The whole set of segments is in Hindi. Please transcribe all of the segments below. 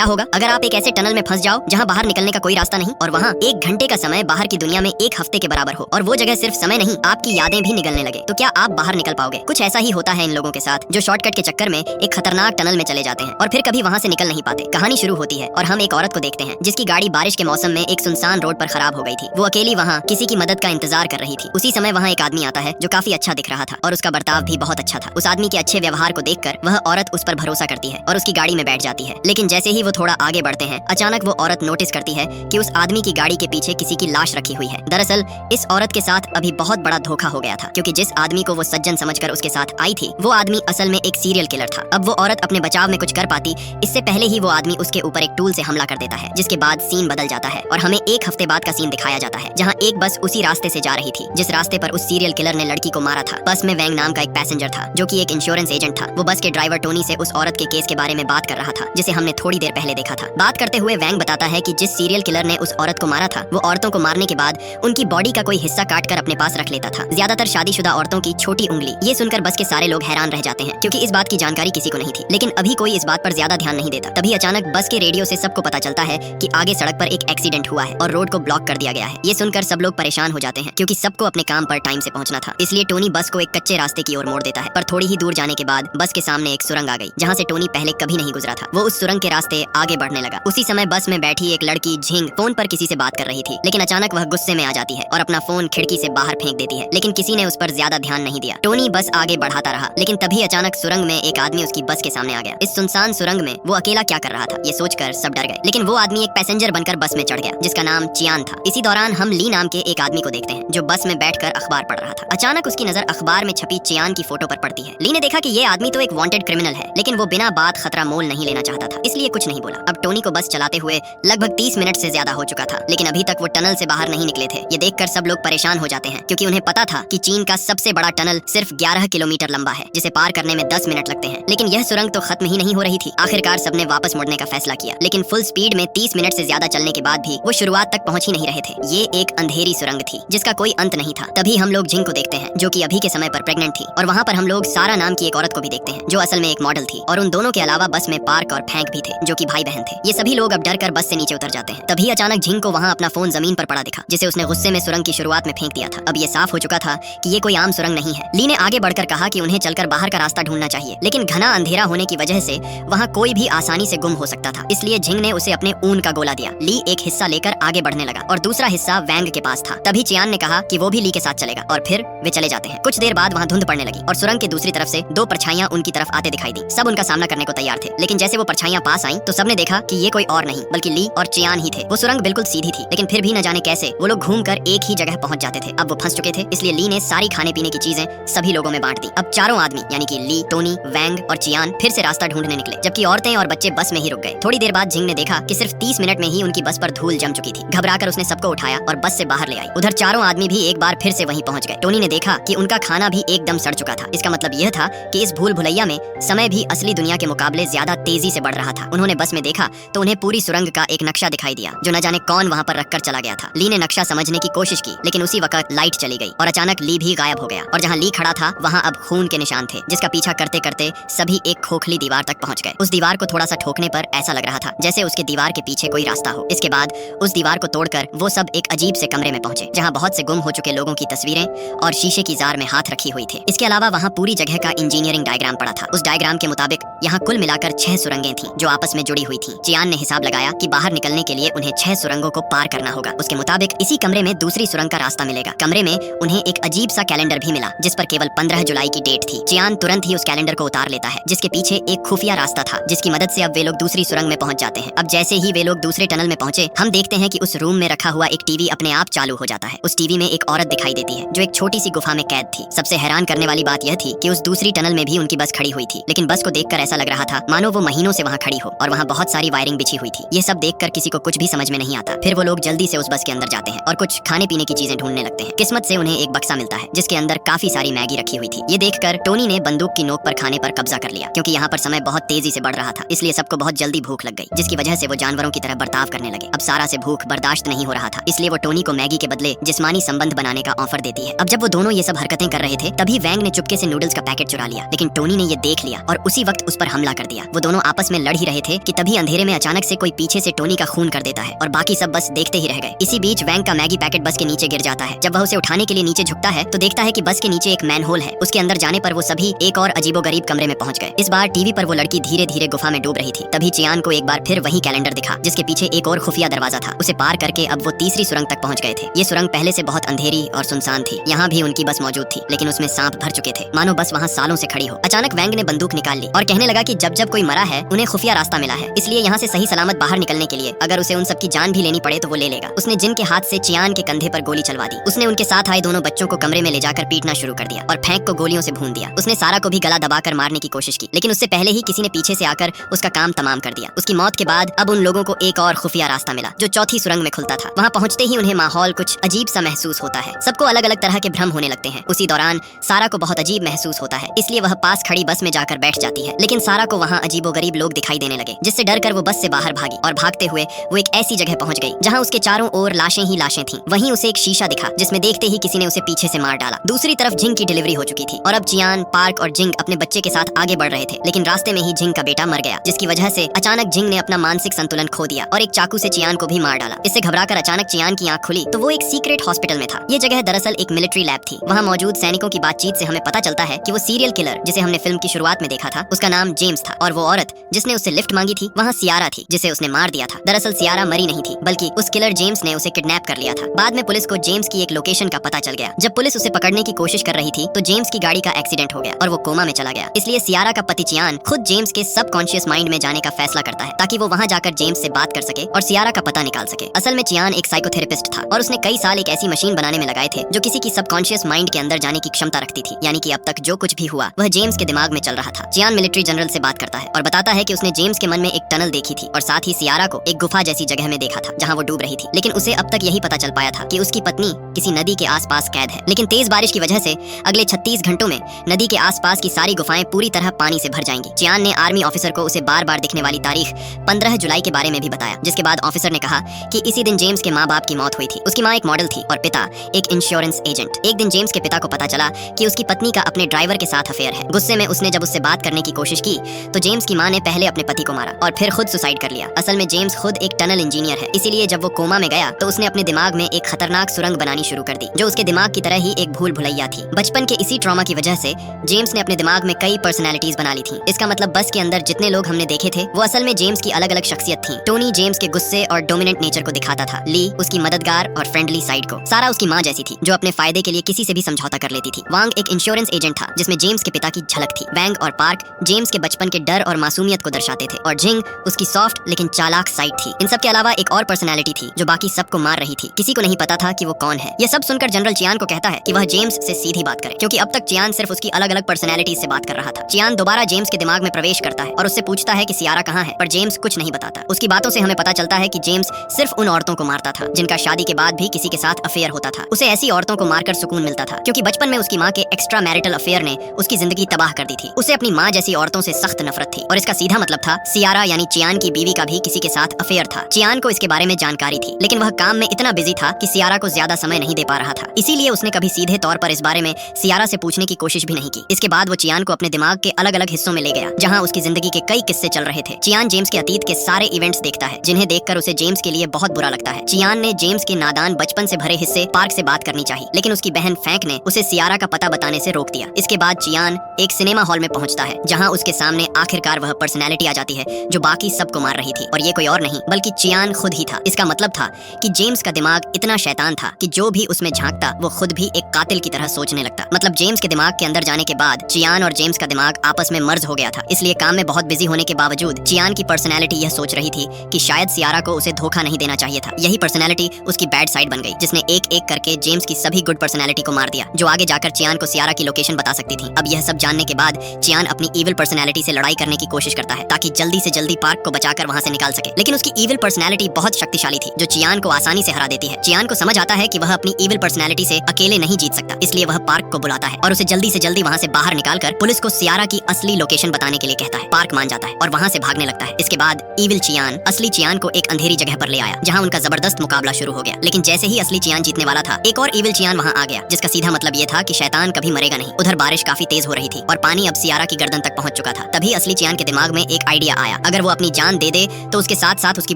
क्या होगा अगर आप एक ऐसे टनल में फंस जाओ जहाँ बाहर निकलने का कोई रास्ता नहीं, और वहाँ 1 घंटे का समय बाहर की दुनिया में 1 हफ्ते के बराबर हो, और वो जगह सिर्फ समय नहीं आपकी यादें भी निकलने लगे, तो क्या आप बाहर निकल पाओगे? कुछ ऐसा ही होता है इन लोगों के साथ जो शॉर्टकट के चक्कर में एक खतरनाक टनल में चले जाते हैं और फिर कभी वहाँ से निकल नहीं पाते। कहानी शुरू होती है और हम एक औरत को देखते हैं जिसकी गाड़ी बारिश के मौसम में एक सुनसान रोड पर खराब हो गई थी। वो अकेली वहाँ किसी की मदद का इंतजार कर रही थी। उसी समय वहाँ एक आदमी आता है जो काफी अच्छा दिख रहा था और उसका बर्ताव भी बहुत अच्छा था। उस आदमी के अच्छे व्यवहार को देखकर वह औरत उस पर भरोसा करती है और उसकी गाड़ी में बैठ जाती है। लेकिन जैसे ही वो थोड़ा आगे बढ़ते हैं, अचानक वो औरत नोटिस करती है कि उस आदमी की गाड़ी के पीछे किसी की लाश रखी हुई है। दरअसल इस औरत के साथ अभी बहुत बड़ा धोखा हो गया था, क्योंकि जिस आदमी को वो सज्जन समझकर उसके साथ आई थी वो आदमी असल में एक सीरियल किलर था। अब वो औरत अपने बचाव में कुछ कर पाती इससे पहले ही वो आदमी उसके ऊपर एक टूल से हमला कर देता है, जिसके बाद सीन बदल जाता है और हमें 1 हफ्ते बाद का सीन दिखाया जाता है, जहाँ एक बस उसी रास्ते से जा रही थी जिस रास्ते पर उस सीरियल किलर ने लड़की को मारा था। बस में वैंग नाम का एक पैसेंजर था जो कि एक इंश्योरेंस एजेंट था। वो बस के ड्राइवर टोनी से उस औरत के केस के बारे में बात कर रहा था जिसे हमने थोड़ी देर पहले देखा था। बात करते हुए वैंग बताता है कि जिस सीरियल किलर ने उस औरत को मारा था वो औरतों को मारने के बाद उनकी बॉडी का कोई हिस्सा काट कर अपने पास रख लेता था, ज्यादातर शादीशुदा औरतों की छोटी उंगली। ये सुनकर बस के सारे लोग हैरान रह जाते हैं क्योंकि इस बात की जानकारी किसी को नहीं थी, लेकिन अभी कोई इस बात पर ज्यादा ध्यान नहीं देता। तभी अचानक बस के रेडियो से सबको पता चलता है कि आगे सड़क पर एक एक्सीडेंट हुआ है और रोड को ब्लॉक कर दिया गया है। ये सुनकर सब लोग परेशान हो जाते हैं क्योंकि सबको अपने काम पर टाइम से पहुंचना था। इसलिए टोनी बस को एक कच्चे रास्ते की ओर मोड़ देता है, पर थोड़ी ही दूर जाने के बाद बस के सामने एक सुरंग आ गई जहाँ से टोनी पहले कभी नहीं गुजरा था। वो उस सुरंग के रास्ते आगे बढ़ने लगा। उसी समय बस में बैठी एक लड़की झिंग फोन पर किसी से बात कर रही थी, लेकिन अचानक वह गुस्से में आ जाती है और अपना फोन खिड़की से बाहर फेंक देती है, लेकिन किसी ने उस पर ज्यादा ध्यान नहीं दिया। टोनी बस आगे बढ़ाता रहा, लेकिन तभी अचानक सुरंग में एक आदमी उसकी बस के सामने आ गया। इस सुनसान सुरंग में वो अकेला क्या कर रहा था ये सोचकर सब डर गए, लेकिन वो आदमी एक पैसेंजर बनकर बस में चढ़ गया जिसका नाम चियान था। इसी दौरान हम ली नाम के एक आदमी को देखते हैं जो बस में बैठकर अखबार पढ़ रहा था। अचानक उसकी नजर अखबार में छपी चियान की फोटो पर पड़ती है। ली ने देखा कि ये आदमी तो एक वांटेड क्रिमिनल है, लेकिन वो बिना बात खतरा मोल नहीं लेना चाहता था, इसलिए कुछ नहीं बोला। अब टोनी को बस चलाते हुए लगभग 30 मिनट से ज्यादा हो चुका था, लेकिन अभी तक वो टनल से बाहर नहीं निकले थे। ये देखकर सब लोग परेशान हो जाते हैं क्योंकि उन्हें पता था कि चीन का सबसे बड़ा टनल सिर्फ 11 किलोमीटर लंबा है जिसे पार करने में 10 मिनट लगते हैं, लेकिन यह सुरंग तो खत्म ही नहीं हो रही थी। आखिरकार सबने वापस मुड़ने का फैसला किया, लेकिन फुल स्पीड में 30 मिनट से ज्यादा चलने के बाद भी वो शुरुआत तक पहुंच ही नहीं रहे थे। ये एक अंधेरी सुरंग थी जिसका कोई अंत नहीं था। तभी हम लोग झिंग को देखते हैं जो कि अभी के समय पर प्रेग्नेंट थी, और वहाँ पर हम लोग सारा नाम की एक औरत को भी देखते हैं जो असल में एक मॉडल थी, और उन दोनों के अलावा बस में पार्क और फैंक भी थे जो कि भाई बहन थे। ये सभी लोग अब डर कर बस से नीचे उतर जाते हैं। तभी अचानक झिंग को वहाँ अपना फोन जमीन पर पड़ा दिखा जिसे उसने गुस्से में सुरंग की शुरुआत में फेंक दिया था। अब ये साफ हो चुका था कि ये कोई आम सुरंग नहीं है। ली ने आगे बढ़कर कहा कि उन्हें चलकर बाहर का रास्ता ढूंढना चाहिए, लेकिन घना अंधेरा होने की वजह से वहाँ कोई भी आसानी से गुम हो सकता था, इसलिए झिंग ने उसे अपने ऊन का गोला दिया। ली एक हिस्सा लेकर आगे बढ़ने लगा और दूसरा हिस्सा वैंग के पास था। तभी चियान ने कहा कि वो भी ली के साथ चलेगा और फिर वे चले जाते हैं। कुछ देर बाद वहाँ धुंध पड़ने लगी और सुरंग के दूसरी तरफ से 2 परछाइयां उनकी तरफ आते दिखाई दी। सब उनका सामना करने को तैयार थे, लेकिन जैसे वो परछाइयां पास आईं तो सबने देखा कि ये कोई और नहीं बल्कि ली और चियान ही थे। वो सुरंग बिल्कुल सीधी थी, लेकिन फिर भी न जाने कैसे वो लोग घूमकर एक ही जगह पहुंच जाते थे। अब वो फंस चुके थे, इसलिए ली ने सारी खाने पीने की चीजें सभी लोगों में बांट दी। अब चारों आदमी यानी कि ली, टोनी, वैंग और चियान फिर से रास्ता ढूंढने निकले, जबकि औरतें और बच्चे बस में ही रुक गए। थोड़ी देर बाद झिंग ने देखा कि सिर्फ 30 मिनट में ही उनकी बस पर धूल जम चुकी थी। घबराकर उसने सबको उठाया और बस से बाहर ले आई। उधर चारों आदमी भी एक बार फिर से वहीं पहुंच गए। टोनी ने देखा कि उनका खाना भी एकदम सड़ चुका था। इसका मतलब यह था कि इस भूल भुलैया में समय भी असली दुनिया के मुकाबले ज्यादा तेजी से बढ़ रहा था। उन्होंने बस में देखा तो उन्हें पूरी सुरंग का एक नक्शा दिखाई दिया जो न जाने कौन वहाँ पर रखकर चला गया था। ली ने नक्शा समझने की कोशिश की, लेकिन उसी वक्त लाइट चली गई और अचानक ली भी गायब हो गया, और जहाँ ली खड़ा था वहाँ अब खून के निशान थे, जिसका पीछा करते करते सभी एक खोखली दीवार तक पहुंच गए। उस दीवार को थोड़ा सा ठोकने पर ऐसा लग रहा था जैसे उसके दीवार के पीछे कोई रास्ता हो। इसके बाद उस दीवार को तोड़कर वो सब एक अजीब से कमरे में पहुंचे जहाँ बहुत से गुम हो चुके लोगों की तस्वीरें और शीशे की जार में हाथ रखी हुई थी। इसके अलावा वहाँ पूरी जगह का इंजीनियरिंग डायग्राम पड़ा था। उस डायग्राम के मुताबिक यहाँ कुल मिलाकर 6 सुरंगें थीं जो आपस में जुड़ी हुई थीं। चियान ने हिसाब लगाया कि बाहर निकलने के लिए उन्हें 6 सुरंगों को पार करना होगा। उसके मुताबिक इसी कमरे में दूसरी सुरंग का रास्ता मिलेगा। कमरे में उन्हें एक अजीब सा कैलेंडर भी मिला जिस पर केवल 15 जुलाई की डेट थी। चियान तुरंत ही उस कैलेंडर को उतार लेता है जिसके पीछे एक खुफिया रास्ता था जिसकी मदद से अब वे लोग दूसरी सुरंग में पहुंच जाते हैं। अब जैसे ही वे लोग दूसरे टनल में पहुंचे, हम देखते हैं कि उस रूम में रखा हुआ एक टीवी अपने आप चालू हो जाता है। उस टीवी में एक औरत दिखाई देती है जो एक छोटी सी गुफा में कैद थी। सबसे हैरान करने वाली बात यह थी कि उस दूसरी टनल में भी उनकी बस खड़ी हुई थी, लेकिन बस को देखकर ऐसा लग रहा था मानो वो महीनों से वहाँ खड़ी हो और वहाँ बहुत सारी वायरिंग बिछी हुई थी। ये सब देखकर किसी को कुछ भी समझ में नहीं आता। फिर वो लोग जल्दी से उस बस के अंदर जाते हैं और कुछ खाने पीने की चीजें ढूंढने लगते हैं। किस्मत से उन्हें एक बक्सा मिलता है जिसके अंदर काफी सारी मैगी रखी हुई थी। ये देखकर टोनी ने बंदूक की नोक पर खाने पर कब्जा कर लिया, क्योंकि यहाँ पर समय बहुत तेजी से बढ़ रहा था, इसलिए सबको बहुत जल्दी भूख लग गई, जिसकी वजह से वो जानवरों की तरह बर्ताव करने लगे। अब सारा से भूख बर्दाश्त नहीं हो रहा था, इसलिए वो टोनी को मैगी के बदले जिस्मानी संबंध बनाने का ऑफर देती है। अब जब वो दोनों ये सब हरकतें कर रहे थे, तभी वैंग ने चुपके से नूडल्स का पैकेट चुरा लिया, लेकिन टोनी ने ये देख लिया और उसी वक्त उस पर हमला कर दिया। वो दोनों आपस में लड़ ही रहे थे कि कि तभी अंधेरे में अचानक से कोई पीछे से टोनी का खून कर देता है और बाकी सब बस देखते ही रह गए। इसी बीच वैंग का मैगी पैकेट बस के नीचे गिर जाता है। जब वह उसे उठाने के लिए नीचे झुकता है तो देखता है कि बस के नीचे एक मैनहोल है। उसके अंदर जाने पर वो सभी एक और अजीबोगरीब कमरे में पहुंच गए। इस बार टीवी पर वो लड़की धीरे धीरे गुफा में डूब रही थी। तभी चियान को एक बार फिर वही कैलेंडर दिखा जिसके पीछे एक और खुफिया दरवाजा था। उसे पार करके अब वो तीसरी सुरंग तक पहुंच गए थे। ये सुरंग पहले से बहुत अंधेरी और सुनसान थी। यहाँ भी उनकी बस मौजूद थी, लेकिन उसमें सांप भर चुके थे, मानो बस वहाँ सालों से खड़ी हो। अचानक वैंग ने बंदूक निकाल ली और कहने लगा कि जब जब कोई मरा है उन्हें खुफिया रास्ता मिला है, इसलिए यहाँ से सही सलामत बाहर निकलने के लिए अगर उसे उन सबकी जान भी लेनी पड़े तो वो ले लेगा। उसने जिन के हाथ से चियान के कंधे पर गोली चलवा दी। उसने उनके साथ आए दोनों बच्चों को कमरे में ले जाकर पीटना शुरू कर दिया और फेंक को गोलियों से भून दिया। उसने सारा को भी गला दबाकर मारने की कोशिश की, लेकिन उससे पहले ही किसी ने पीछे से आकर उसका काम तमाम कर दिया। उसकी मौत के बाद अब उन लोगों को एक और खुफिया रास्ता मिला जो चौथी सुरंग में खुलता था। वहाँ पहुँचते ही उन्हें माहौल कुछ अजीब सा महसूस होता है। सबको अलग अलग तरह के भ्रम होने लगते हैं। उसी दौरान सारा को बहुत अजीब महसूस होता है, इसलिए वह पास खड़ी बस में जाकर बैठ जाती है। लेकिन सारा को वहाँ अजीबोगरीब लोग दिखाई देने लगे, जिससे डर कर वो बस से बाहर भागी और भागते हुए वो एक ऐसी जगह पहुंच गई जहाँ उसके चारों ओर लाशें ही लाशें थीं। वहीं उसे एक शीशा दिखा जिसमें देखते ही किसी ने उसे पीछे से मार डाला। दूसरी तरफ जिंग की डिलीवरी हो चुकी थी और अब चियान, पार्क और जिंग अपने बच्चे के साथ आगे बढ़ रहे थे, लेकिन रास्ते में ही जिंग का बेटा मर गया, जिसकी वजह से अचानक जिंग ने अपना मानसिक संतुलन खो दिया और एक चाकू से चियान को भी मार डाला। इससे घबराकर अचानक चियान की आंख खुली तो वो एक सीक्रेट हॉस्पिटल में था। ये जगह दरअसल एक मिलिट्री लैब थी। वहाँ मौजूद सैनिकों की बातचीत से हमें पता चलता है कि वो सीरियल किलर जिसे हमने फिल्म की शुरुआत में देखा था उसका नाम जेम्स था, और वो औरत जिसने उससे लिफ्ट मांगी थी वहाँ सियारा थी जिसे उसने मार दिया था। दरअसल सियारा मरी नहीं थी, बल्कि उस किलर जेम्स ने उसे किडनैप कर लिया था। बाद में पुलिस को जेम्स की एक लोकेशन का पता चल गया। जब पुलिस उसे पकड़ने की कोशिश कर रही थी तो जेम्स की गाड़ी का एक्सीडेंट हो गया और वो कोमा में चला गया। इसलिए सियारा का पति चियान खुद जेम्स के सबकॉन्शियस माइंड में जाने का फैसला करता है ताकि वो वहाँ जाकर जेम्स से बात कर सके और सियारा का पता निकाल सके। असल में चियान एक साइकोथेरेपिस्ट था और उसने कई साल एक ऐसी मशीन बनाने में लगाए थे जो किसी की सबकॉन्शियस माइंड के अंदर जाने की क्षमता रखती थी, यानी कि अब तक जो कुछ भी हुआ वह जेम्स के दिमाग में चल रहा था। चियान मिलिट्री जनरल से बात करता है और बताता है कि उसने जेम्स के मन में एक टनल देखी थी और साथ ही सियारा को एक गुफा जैसी जगह में देखा था जहाँ वो डूब रही थी, लेकिन उसे अब तक यही पता चल पाया था कि उसकी पत्नी किसी नदी के आसपास कैद है। लेकिन तेज बारिश की वजह से अगले 36 घंटों में नदी के आसपास की सारी गुफाएं पूरी तरह पानी से भर जाएंगी। चियान ने आर्मी ऑफिसर को उसे बार बार दिखने वाली तारीख 15 जुलाई के बारे में भी बताया, जिसके बाद ऑफिसर ने कहा कि इसी दिन जेम्स के माँ बाप की मौत हुई थी। उसकी माँ एक मॉडल थी और पिता एक इंश्योरेंस एजेंट। एक दिन जेम्स के पिता को पता चला कि उसकी पत्नी का अपने ड्राइवर के साथ अफेयर है। गुस्से में उसने जब उससे बात करने की कोशिश की तो जेम्स की माँ ने पहले अपने पति को मारा और फिर खुद सुसाइड कर लिया। असल में जेम्स खुद एक टनल इंजीनियर है, इसीलिए जब वो कोमा में गया तो उसने अपने दिमाग में एक खतरनाक सुरंग बनानी शुरू कर दी जो उसके दिमाग की तरह ही एक भूल भुलैया थी। बचपन के इसी ट्रॉमा की वजह से जेम्स ने अपने दिमाग में कई पर्सनैलिटीज बना ली थी। इसका मतलब बस के अंदर जितने लोग हमने देखे थे वो असल में जेम्स की अलग अलग शख्सियत थी। टोनी जेम्स के गुस्से और डोमिनेंट नेचर को दिखाता था, ली उसकी मददगार और फ्रेंडली साइड को, सारा उसकी माँ जैसी थी जो अपने फायदे के लिए किसी से भी समझौता कर लेती थी, वांग एक इंश्योरेंस एजेंट था जिसमें जेम्स के पिता की झलक थी, वैंग और पार्क जेम्स के बचपन के डर और मासूमियत को दर्शाते थे, और जिंग उसकी सॉफ्ट लेकिन चालाक साइड थी। इन सब के अलावा एक और पर्सनैलिटी थी जो बाकी सबको मार रही थी। किसी को नहीं पता था कि वो कौन है। ये सब सुनकर जनरल चियान को कहता है कि वह जेम्स से सीधी बात करे, क्योंकि अब तक चियान सिर्फ उसकी अलग अलग पर्सनैलिटीज से बात कर रहा था। चियान दोबारा जेम्स के दिमाग में प्रवेश करता है और उससे पूछता है कि सियारा कहाँ है, पर जेम्स कुछ नहीं बताता। उसकी बातों से हमें पता चलता है कि जेम्स सिर्फ उन औरतों को मारता था जिनका शादी के बाद भी किसी के साथ अफेयर होता था। उसे ऐसी औरतों को मारकर सुकून मिलता था, क्योंकि बचपन में उसकी माँ के एक्स्ट्रा मैरिटल अफेयर ने उसकी जिंदगी तबाह कर दी थी। उसे अपनी माँ जैसी औरतों से सख्त नफरत थी और इसका सीधा मतलब था सियारा यानी चियान की बीवी का भी किसी के साथ अफेयर था। चियान को इसके बारे में जानकारी थी, लेकिन वह काम में इतना बिजी था कि सियारा को ज्यादा समय नहीं दे पा रहा था। इसीलिए उसने कभी सीधे तौर पर इस बारे में सियारा से पूछने की कोशिश भी नहीं की। इसके बाद वो चियान को अपने दिमाग के अलग अलग हिस्सों में ले गया जहाँ उसकी जिंदगी के कई किस्से चल रहे थे। चियान जेम्स के अतीत के सारे इवेंट्स देखता है जिन्हें देखकर उसे जेम्स के लिए बहुत बुरा लगता है। चियान ने जेम्स के नादान बचपन से भरे हिस्से पार्क से बात करनी चाहिए, लेकिन उसकी बहन फैंक ने उसे सियारा का पता बताने से रोक दिया। इसके बाद चियान एक सिनेमा हॉल में पहुंचता है जहां उसके सामने आखिरकार वह पर्सनैलिटी आ जाती है जो बाकी सबको मार रही थी, और ये कोई और नहीं बल्कि चियान खुद ही था। इसका मतलब था कि जेम्स का दिमाग इतना शैतान था कि जो भी उसमें झांकता वो खुद भी एक कातिल की तरह सोचने लगता। मतलब जेम्स के दिमाग के अंदर जाने के बाद चियान और जेम्स का दिमाग आपस में मर्ज हो गया था। इसलिए काम में बहुत बिजी होने के बावजूद चियान की पर्सनैलिटी यह सोच रही थी कि शायद सियारा को उसे धोखा नहीं देना चाहिए था। यही पर्सनैलिटी उसकी बैड साइड बन गई, जिसने एक एक करके जेम्स की सभी गुड पर्सनैलिटी को मार दिया, जो आगे जाकर चियान को सियारा की लोकेशन बता सकती थी। अब यह सब जानने के बाद चियान अपनी इविल पर्सनैलिटी से लड़ाई करने की कोशिश करता है ताकि जल्दी से जल्दी पार्क को बचाकर वहां से निकाल सके, लेकिन उसकी इविल पर्सनैलिटी बहुत शक्तिशाली थी जो चियान को आसानी से हरा देती है। चियान को समझ आता है कि वह अपनी इविल पर्सनैलिटी से अकेले नहीं जीत सकता, इसलिए वह पार्क को बुलाता है और उसे जल्दी से जल्दी वहां से बाहर निकालकर पुलिस को सियारा की असली लोकेशन बताने के लिए कहता है। पार्क मान जाता है और वहां से भागने लगता है। इसके बाद इविल चियान असली चियान को एक अंधेरी जगह पर ले आया जहां उनका जबरदस्त मुकाबला शुरू हो गया, लेकिन जैसे ही असली चियान जीतने वाला था एक और इविल चियान वहां आ गया, जिसका सीधा मतलब ये था कि शैतान कभी मरेगा नहीं। उधर बारिश काफी तेज हो रही थी और पानी अब सियारा की गर्दन तक पहुंच चुका था। तभी असली चियान के दिमाग में एक आइडिया आया आया। अगर वो अपनी जान दे दे तो उसके साथ साथ उसकी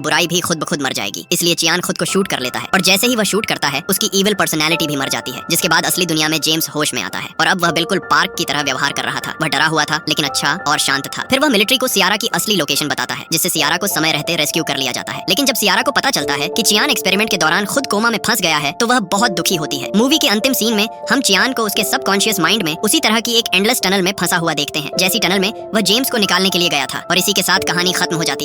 बुराई भी खुद ब खुद मर जाएगी। इसलिए चियान खुद को शूट कर लेता है और जैसे ही वह शूट करता है उसकी इविल पर्सनैलिटी भी मर जाती है, जिसके बाद असली दुनिया में जेम्स होश में आता है और अब वह बिल्कुल पार्क की तरह व्यवहार कर रहा था। वह डरा हुआ था लेकिन अच्छा और शांत था। फिर वह मिलिट्री को सियारा की असली लोकेशन बताता है, जिससे सियारा को समय रहते रेस्क्यू कर लिया जाता है। लेकिन जब सियारा को पता चलता है कि चियान एक्सपेरिमेंट के दौरान खुद कोमा में फंस गया है तो वह बहुत दुखी होती है। मूवी के अंतिम सीन में हम चियान को उसके सबकॉन्शियस माइंड में उसी तरह की एक एंडलेस टनल में फंसा हुआ देखते हैं, जैसी टनल में वह जेम्स को निकालने के लिए गया था। और इसी के साथ कहानी खत्म हो जाती है।